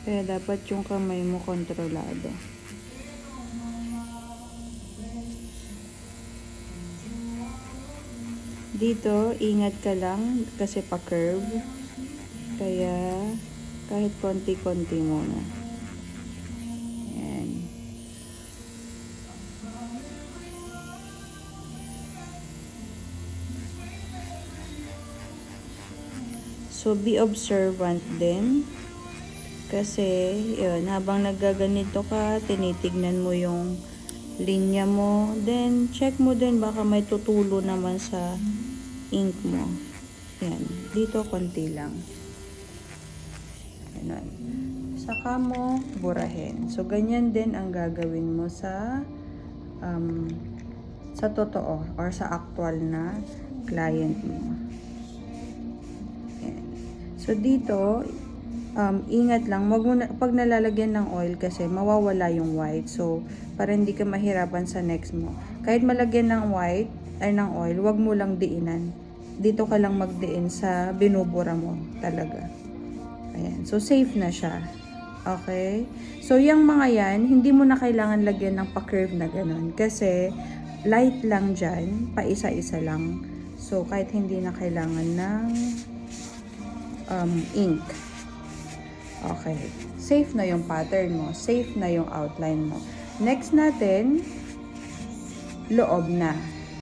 Kaya dapat yung kamay mo kontrolado. Dito, ingat ka lang kasi pa-curve. Kaya, kahit konti-konti muna. Ayan. So, be observant din. Kasi, yun, habang nagaganito ka, tinitignan mo yung linya mo. Then, check mo din baka may tutulo naman sa ink mo. Yan. Dito, konti lang. Ganun. Saka mo burahin. So, ganyan din ang gagawin mo sa totoo or sa actual na client mo. Yan. So, dito, ingat lang, wag mo na, pag nalalagyan ng oil kasi mawawala yung white. So, para hindi ka mahirapan sa next mo. Kahit malagyan ng white ay ng oil, wag mo lang diinan. Dito ka lang magdiin sa binubura mo talaga. Ayan. So, safe na siya. Okay? So, yung mga yan, hindi mo na kailangan lagyan ng pa-curve na ganun. Kasi, light lang dyan, pa isa-isa lang. So, kahit hindi na kailangan ng ink. Okay. Safe na yung pattern mo. Safe na yung outline mo. Next natin, loob na.